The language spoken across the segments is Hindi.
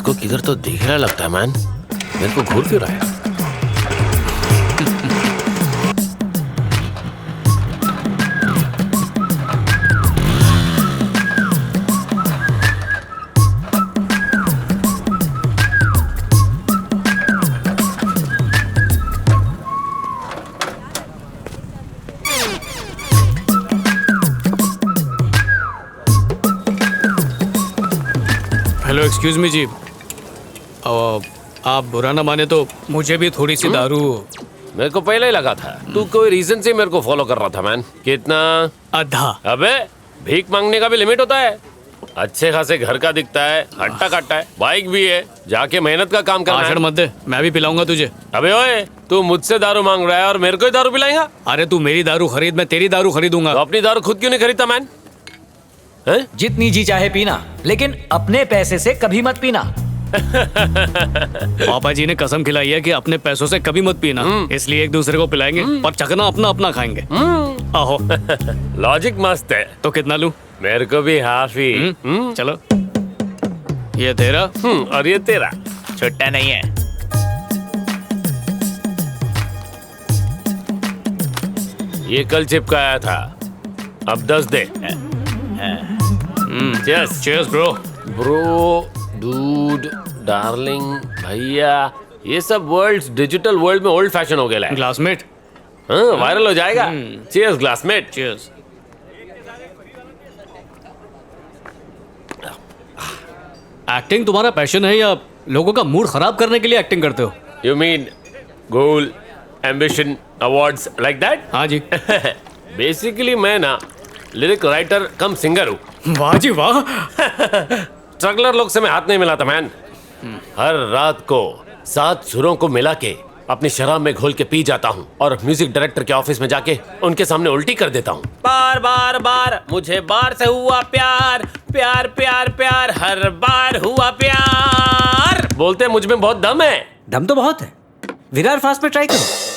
इसको किधर तो दिख रहा लगता है मैन। मेरे को घूर क्यों रहा है? हेलो एक्सक्यूज मी जी, आप बुरा ना माने तो मुझे भी थोड़ी सी दारू। मेरे को पहले ही लगा था तू कोई रीजन से मेरे को फॉलो कर रहा था मैन। कितना? आधा। अबे भीख मांगने का भी लिमिट होता है। अच्छे खासे घर का दिखता है, हट्टा कट्टा है, बाइक भी है, जाके मेहनत का काम करना भाषण है। मत दे, मैं भी पिलाऊंगा तुझे। अबे ओए, तू मुझसे दारू मांग रहा है और मेरे को ही दारू पिलाएगा? अरे तू मेरी दारू खरीद, मैं तेरी दारू खरीदूंगा। तो अपनी दारू खुद क्यों नहीं खरीदता मैन? जितनी जी चाहे पीना, लेकिन अपने पैसे से कभी मत पीना। पापा जी ने कसम खिलाई है कि अपने पैसों से कभी मत पीना, इसलिए एक दूसरे को पिलाएंगे पर चखना अपना अपना खाएंगे। आहो। लॉजिक मस्त है। तो कितना लूं? मेरे को भी हाफ ही। चलो, ये तेरा और ये तेरा। छुट्टा नहीं है। ये कल चिपकाया था, अब 10 दे। Cheers, cheers bro. Bro, dude, darling, भैया, ये सब वर्ड्स डिजिटल वर्ल्ड में ओल्ड फैशन हो गया है। ग्लासमेट। हाँ, वायरल हो जाएगा। Cheers glassmate. चीयर्स। एक्टिंग तुम्हारा पैशन है या लोगों का मूड खराब करने के लिए एक्टिंग करते हो? You mean goal, ambition, awards like that? हाँ जी। बेसिकली मैं ना लिरिक राइटर कम सिंगर हूँ। वाह जी वाह। स्ट्रगलर लोग से मैं हाथ नहीं मिलाता मैन। हर रात को 7 सुरों को मिला के अपनी शराब में घोल के पी जाता हूँ और म्यूजिक डायरेक्टर के ऑफिस में जाके उनके सामने उल्टी कर देता हूँ। बार बार बार मुझे बार से हुआ प्यार, प्यार प्यार प्यार, हर बार हुआ प्यार। बोलते मुझ में बहुत दम है। दम तो बहुत है। विरार फास्ट पे ट्राई करो।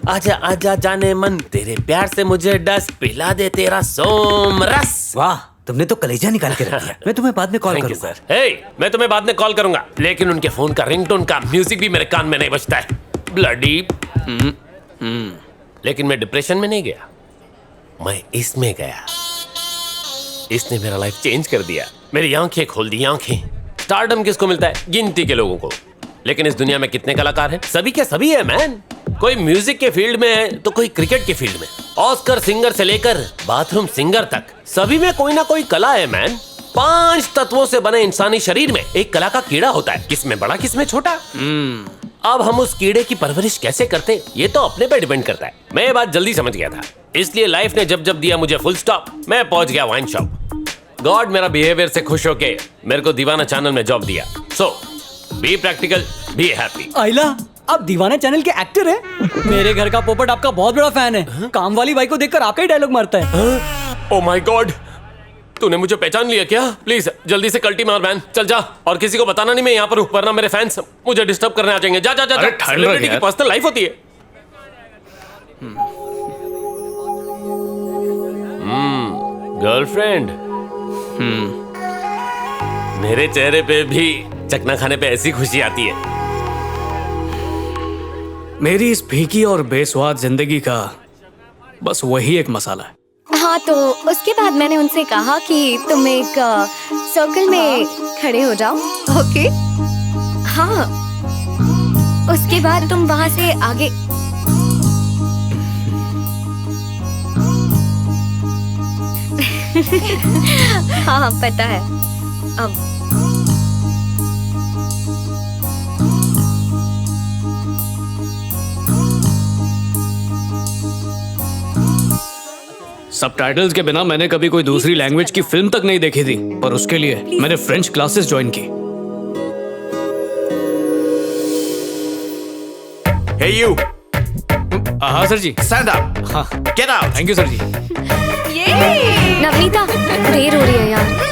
आजा आजा जाने मन, तेरे प्यार से मुझे डस, पिला दे तेरा सोम रस। वाह, तुमने तो कलेजा निकाल के रख दिया। मैं तुम्हें बाद में कॉल थैंक यू करूंगा। सर। हे, मैं तुम्हें बाद में कॉल करूंगा, लेकिन उनके फोन का रिंगटोन का म्यूजिक भी मेरे कान में नहीं बजता है। ब्लडी। लेकिन मैं डिप्रेशन में नहीं गया, मैं इसमें गया। इसने मेरा लाइफ चेंज कर दिया, मेरी आंखें खोल दी। आंखें। स्टारडम किसको मिलता है? गिनती के लोगों को। लेकिन इस दुनिया में कितने कलाकार हैं? सभी के सभी है मैन। कोई म्यूजिक के फील्ड में है तो कोई क्रिकेट के फील्ड में। ऑस्कर सिंगर से लेकर बाथरूम सिंगर तक सभी में कोई ना कोई कला है मैन। 5 तत्वों से बने इंसानी शरीर में एक कला का कीड़ा होता है, किसमें बड़ा किसमें छोटा। अब हम उस कीड़े की परवरिश कैसे करते, ये तो अपने पे डिपेंड करता है। मैं ये बात जल्दी समझ गया था, इसलिए लाइफ ने जब जब दिया मुझे फुल स्टॉप, मैं पहुंच गया वाइन शॉप। गॉड मेरा बिहेवियर से खुश होके मेरे को दीवाना चैनल में जॉब दिया। सो बी प्रैक्टिकल, बी हैप्पी। आइला, आप दीवाना चैनल के एक्टर हैं? मेरे घर का पोपट आपका बहुत बड़ा फैन है। काम वाली बाई को देखकर आपका ही डायलॉग मारता है। ओ माय गॉड, तूने मुझे पहचान लिया क्या? प्लीज जल्दी से कल्टी मार मैन, चल जा। और किसी को बताना नहीं मैं यहाँ पर हूँ, वरना मेरे फैंस मुझे डिस्टर्ब करने आ जाएंगे। जा जा जा। सेलिब्रिटी की पर्सनल लाइफ होती है। गर्लफ्रेंड। मेरे चेहरे पे भी चकना खाने पे ऐसी खुशी आती है। मेरी इस फीकी और बेस्वाद जिंदगी का बस वही एक मसाला है। हाँ, तो उसके बाद मैंने उनसे कहा कि तुम एक सर्कल में खड़े हो जाओ। ओके? हाँ, उसके बाद तुम वहां से आगे। हाँ पता है। अब सबटाइटल्स के बिना मैंने कभी कोई दूसरी लैंग्वेज की फिल्म तक नहीं देखी थी, पर उसके लिए मैंने फ्रेंच क्लासेस ज्वाइन की। Hey you, हाँ सर जी। stand up. हाँ, Get out. Thank you sir ji. Navneeta, देर हो रही है यार।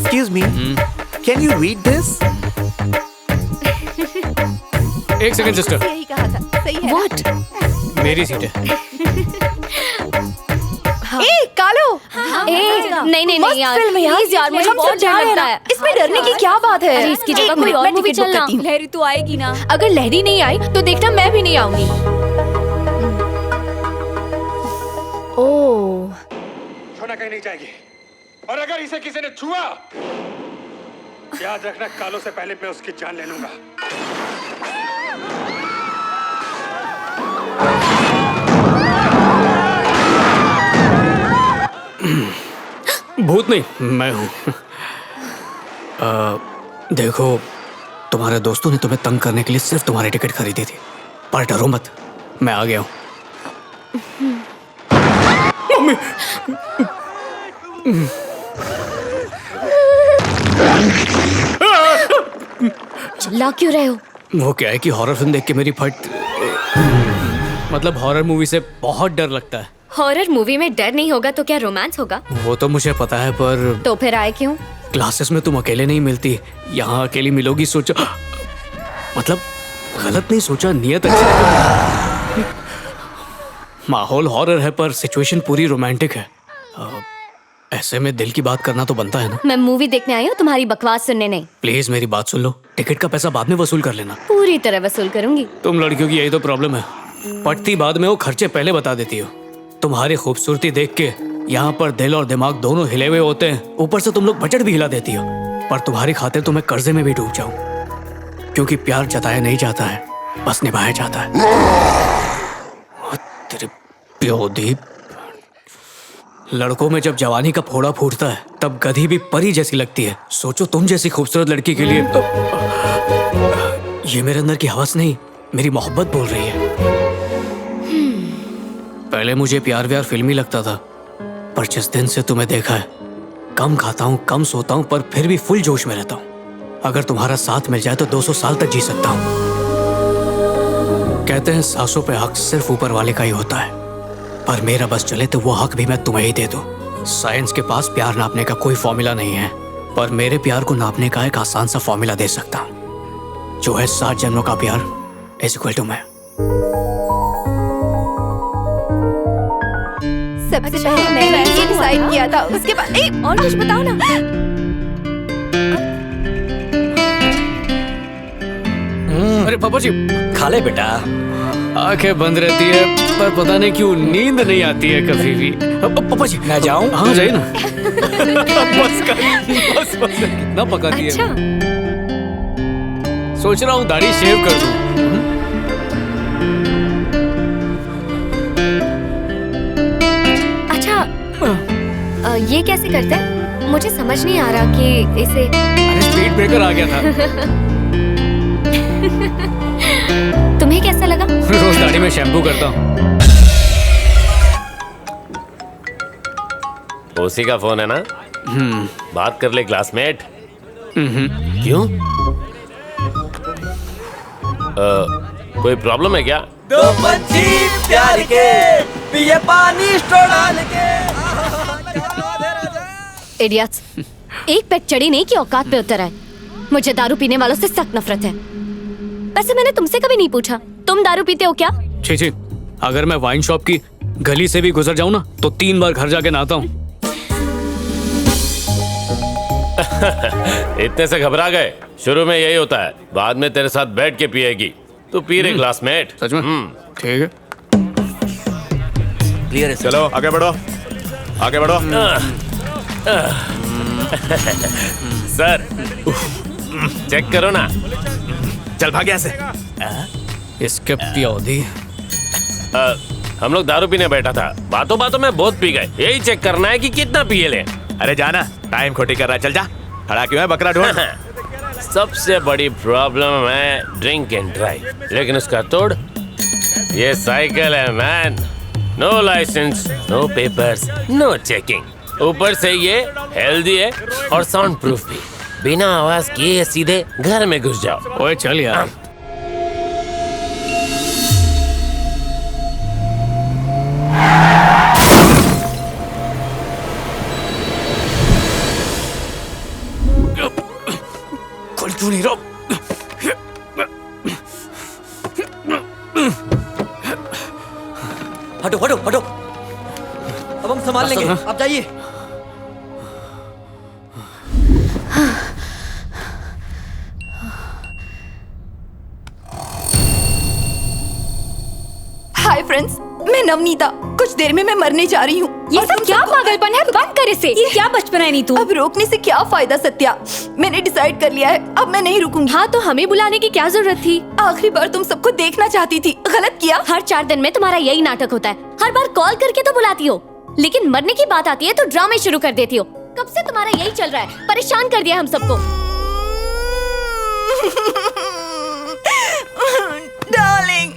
Excuse me. Can you read this? एक सेकंड सिस्टर, यही कहा था, सही है ना? व्हाट? मेरी सीट है। ए कालो, नहीं नहीं मस्त नहीं यार, फिल्म है यार, प्लीज यार, मुझे हम बहुत सब जा डर रहे हैं लगता ना। है। इसमें डरने की क्या बात है? अरे इसकी एक जगह कोई मिनट, और मैं मूवी टिकट बुक चलना। करती हूँ। लहरी तो आएगी ना? अगर लहरी नहीं आई तो देखना मैं भी नहीं आऊंगी। ओह, सोना कहीं नहीं जाएगी, और अगर इसे किसी ने छुआ, याद रखना कालों से पहले मैं उसकी जान ले लूंगा। भूत नहीं, मैं हूँ। देखो, तुम्हारे दोस्तों ने तुम्हें तंग करने के लिए सिर्फ तुम्हारी टिकट खरीदी थी, पर डरो मत, मैं आ गया हूँ। मम्मी! चिल्ला क्यों रहे हो? वो क्या है कि हॉरर फिल्म देख के मेरी फट, मतलब हॉरर मूवी से बहुत डर लगता है। हॉरर मूवी में डर नहीं होगा तो क्या रोमांस होगा? वो तो मुझे पता है, पर तो फिर आए क्यों? क्लासेस में तुम अकेले नहीं मिलती, यहाँ अकेली मिलोगी सोचा, मतलब गलत नहीं सोचा, नियत अच्छी। माहौल हॉरर है पर सिचुएशन पूरी रोमांटिक है। ऐसे में दिल की बात करना तो बनता है ना। मैं मूवी देखने आई हूँ, तुम्हारी बकवास सुनने नहीं। प्लीज मेरी बात सुन लो, टिकट का पैसा बाद में वसूल कर लेना। पूरी तरह वसूल करूंगी। तुम लड़कियों की यही तो प्रॉब्लम है, पटती बाद में वो खर्चे पहले बता देती हो। तुम्हारी खूबसूरती देख के यहाँ पर दिल और दिमाग दोनों हिले हुए होते हैं, ऊपर से तुम लोग बजट भी हिला देती हो। पर तुम्हारी खातिर तो मैं कर्जे में भी डूब जाऊं, क्योंकि प्यार जताया नहीं जाता है, बस निभाया जाता है। तेरे प्योदीप, लड़कों में जब जवानी का फोड़ा फूटता है तब गधी भी परी जैसी लगती है। सोचो तुम जैसी खूबसूरत लड़की के लिए। ये मेरे अंदर की हवस नहीं, मेरी मोहब्बत बोल रही है। पहले मुझे प्यार व्यार फिल्मी लगता था, पर जिस दिन से तुम्हें देखा है, कम खाता हूँ, कम सोता हूँ, पर फिर भी फुल जोश में रहता हूँ। अगर तुम्हारा साथ मिल जाए तो 200 साल तक जी सकता हूँ। कहते हैं सांसों पे हक सिर्फ ऊपर वाले का ही होता है, पर मेरा बस चले तो वो हक भी मैं तुम्हें ही दे दूं। साइंस के पास प्यार नापने का कोई फॉर्मूला नहीं है, पर मेरे प्यार को नापने का एक आसान सा फॉर्मूला दे सकता हूँ, जो है 7 जन्मों का प्यार इज इक्वल टू मैं। सबसे पहले मैंने ये डिसाइड किया था, उसके बाद और कुछ बताओ ना। अरे पापा जी, खा ले बेटा। आंखें बंद रहती है पर पता नहीं क्यों नींद नहीं आती है कभी भी। पापा जी, मैं जाऊं? हाँ जाइए ना। बस कर, बस कितना पका दिया। अच्छा, सोच रहा हूँ दाढ़ी शेव कर दूं। अच्छा, ये कैसे करते हैं? मुझे समझ नहीं आ रहा कि इसे। अरे स्पीड ब्रेकर आ गया था। तुम्हें कैसा लगा? रोज दाढ़ी में शैम्पू करता हूँ। उसी का फोन है ना? बात कर ले क्लासमेट। क्यों? कोई प्रॉब्लम है क्या? दो पंछी प्यार के पिए पानी स्ट्रो डाल के। इडियट्स, एक पैक चढ़ी नहीं कि औकात पे उतर आए। मुझे दारू पीने वालों से सख्त नफरत है। वैसे मैंने तुमसे कभी नहीं पूछा, तुम दारू पीते हो क्या? छी, अगर मैं वाइन शॉप की गली से भी गुजर जाऊं ना तो 3 बार घर जाके नहाता हूँ। इतने से घबरा गए? शुरू में यही होता है, बाद में तेरे साथ बैठ के पिएगी। तू पी रे क्लासमेट। सच में? ठीक है। क्लियर है। चलो आगे बढ़ो, आगे बढ़ो। सर चेक करो ना। चल भाग यहाँ से। इसके प्योदी। हम लोग दारू पीने बैठा था, बातों बातों में बहुत पी गए। यही चेक करना है कि कितना पिए ले। अरे जाना, टाइम खोटी कर रहा है, चल जा। खड़ा क्यों है, बकरा ढूंढ। सबसे बड़ी प्रॉब्लम है ड्रिंक एंड ड्राइव, लेकिन उसका तोड़ ये साइकिल है man. No licence, no papers, no checking. ऊपर से ये हेल्दी है और साउंड प्रूफ भी। बिना आवाज किए सीधे घर में घुस जाओ। ओए चल यार। खोल क्यों नहीं रहा? हटो हटो हटो, अब हम संभाल लेंगे, आप जाइए। हाय फ्रेंड्स, मैं नवनीता। कुछ देर में मैं मरने जा रही हूँ। ये सब क्या पागलपन है? बंद कर इसे। ये क्या बचपन है नीतू? अब रोकने से क्या फायदा सत्या, मैंने डिसाइड कर लिया है, अब मैं नहीं रुकूंगी। हाँ तो हमें बुलाने की क्या जरूरत थी? आखिरी बार तुम सबको देखना चाहती थी, गलत किया। हर 4 दिन में तुम्हारा यही नाटक होता है। हर बार कॉल करके तो बुलाती हो, लेकिन मरने की बात आती है तो ड्रामे शुरू कर देती हो। कब से तुम्हारा यही चल रहा है? परेशान कर दिया हम सबको। डार्लिंग,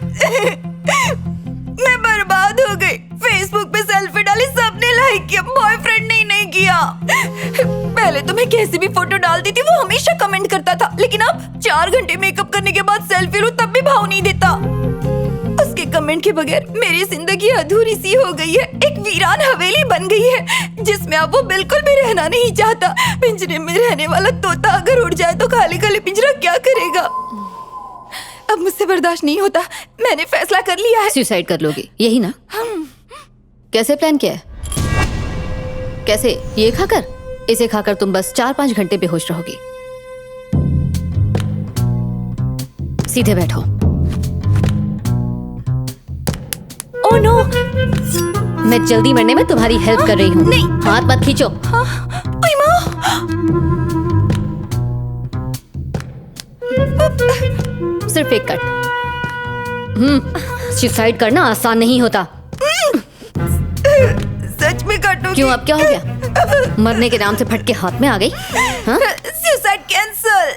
मैं बर्बाद हो गई। फेसबुक पे सेल्फी डाली, सबने लाइक किया, बॉयफ्रेंड ने नहीं किया। पहले तो मैं कैसी भी फोटो डालती थी वो हमेशा कमेंट करता था, लेकिन अब 4 घंटे मेकअप करने के बाद सेल्फी लूं तब भी भाव नहीं देता। उसके कमेंट के बगैर मेरी जिंदगी अधूरी सी हो गई है, एक वीरान हवेली बन गई है जिसमें अब वो बिल्कुल भी रहना नहीं चाहता। पिंजरे में रहने वाला तोता अगर उड़ जाए तो खाली खाली पिंजरा क्या करेगा। अब मुझसे बर्दाश्त नहीं होता, मैंने फैसला कर लिया है। सुसाइड कर लोगी, यही ना? कैसे प्लान किया है? कैसे? ये खाकर? इसे खाकर तुम बस 4-5 घंटे बेहोश रहोगी। सीधे बैठो। ओह नो, मैं जल्दी मरने में तुम्हारी हेल्प कर रही हूँ। नहीं। हाथ मत खींचो। ओए माँ। सिर्फ एक कट। सुसाइड करना आसान नहीं होता। सच में काटोगी? क्यों, अब क्या हो गया? मरने के नाम से फटके हाथ में आ गई? हाँ? सुसाइड कैंसल,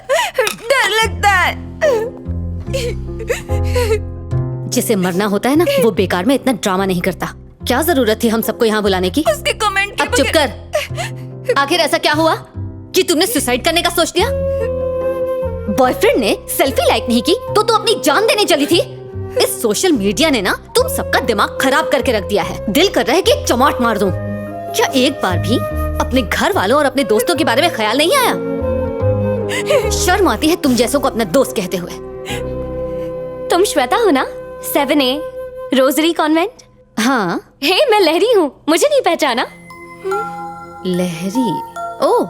डर लगता है। जिसे मरना होता है ना, वो बेकार में इतना ड्रामा नहीं करता। क्या जरूरत थी हम सबको यहाँ बुलाने की? उसके कमेंट के अब चुप कर। आखिर ऐसा क्या हुआ कि तुमने सुसाइड करने का सोच लिया? बॉयफ्रेंड ने सेल्फी लाइक नहीं की तो तू अपनी जान देने चली थी। इस सोशल मीडिया ने ना तुम सबका दिमाग खराब करके रख दिया है। दिल कर रहा है कि एक चमाट मार दूं। क्या एक बार भी अपने घर वालों और अपने दोस्तों के बारे में ख्याल नहीं आया? शर्म आती है तुम जैसों को अपना दोस्त कहते हुए। तुम श्वेता हो ना? 7A rosary convent. हाँ। हे, मैं लहरी हूँ, मुझे नहीं पहचाना? लहरी? ओह,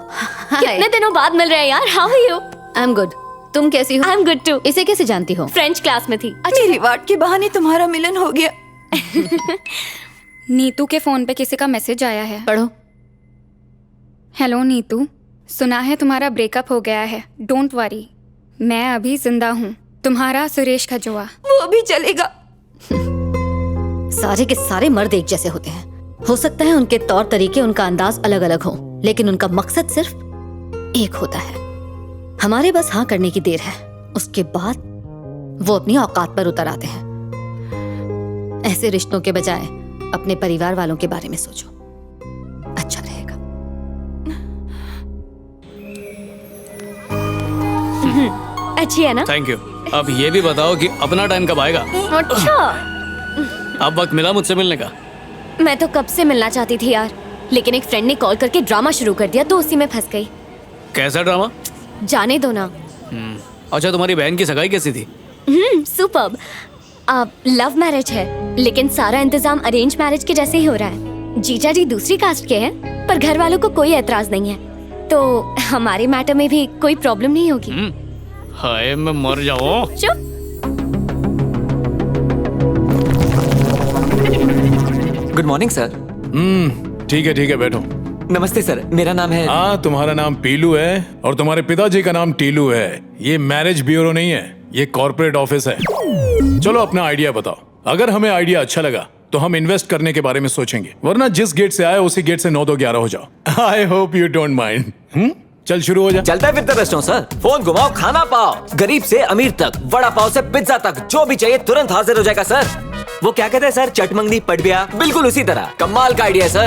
कितने दिनों बाद मिल रहे हैं यार। How are you? I am good. तुम कैसी हो? I am good too. इसे कैसे जानती हो? फ्रेंच क्लास में थी। मेरी वाट के बहाने तुम्हारा मिलन हो गया। नीतू के फोन पे किसी का मैसेज आया है। पढ़ो। हेलो नीतू, सुना है तुम्हारा ब्रेकअप हो गया है। डोंट वरी, मैं अभी जिंदा हूँ। तुम्हारा सुरेश खजोआ। वो भी चलेगा। सारे के सारे मर्द एक जैसे होते हैं। हो सकता है उनके तौर तरीके, उनका अंदाज अलग अलग हो, लेकिन उनका मकसद सिर्फ एक होता है। हमारे बस हाँ करने की देर है, उसके बाद वो अपनी औकात पर उतर आते हैं। ऐसे रिश्तों के बजाय अपने परिवार वालों के बारे में सोचो, अच्छा रहेगा। अच्छी है ना? Thank you. अब ये भी बताओ कि अपना टाइम कब आएगा? अच्छा, अब वक्त मिला मुझसे मिलने का? मैं तो कब से मिलना चाहती थी यार, लेकिन एक फ्रेंड ने कॉल करके ड्रामा शुरू कर दिया तो उसी में फंस गई। कैसा ड्रामा? जाने दो ना। अच्छा, तुम्हारी बहन की सगाई कैसी थी? सुपर्ब। अब लव मैरिज है, लेकिन सारा इंतजाम अरेंज मैरिज के जैसे ही हो रहा है। जीजा जी दूसरी कास्ट के हैं, पर घर वालों को कोई एतराज नहीं है, तो हमारे मैटर में भी कोई प्रॉब्लम नहीं होगी। हाय, मैं मर जाऊं। चुप। Good morning sir. ठीक है बैठो। नमस्ते सर, मेरा नाम है। हाँ, तुम्हारा नाम पीलू है और तुम्हारे पिताजी का नाम टीलू है। ये मैरिज ब्यूरो नहीं है, ये कॉर्पोरेट ऑफिस है। चलो अपना आइडिया बताओ। अगर हमें आइडिया अच्छा लगा तो हम इन्वेस्ट करने के बारे में सोचेंगे, वरना जिस गेट से आए उसी गेट से 9 2 11 हो जाओ। I hope you don't mind. चल शुरू हो जा। चलता है फिर तो रेस्टोरेंट सर। फोन घुमाओ, खाना पाओ, गरीब से अमीर तक, वड़ा पाव से पिज्जा तक, जो भी चाहिए तुरंत हाजिर हो जाएगा सर। वो क्या कहते हैं सर, चटमंगनी पटबिया, बिल्कुल उसी तरह। कमाल का आइडिया है सर।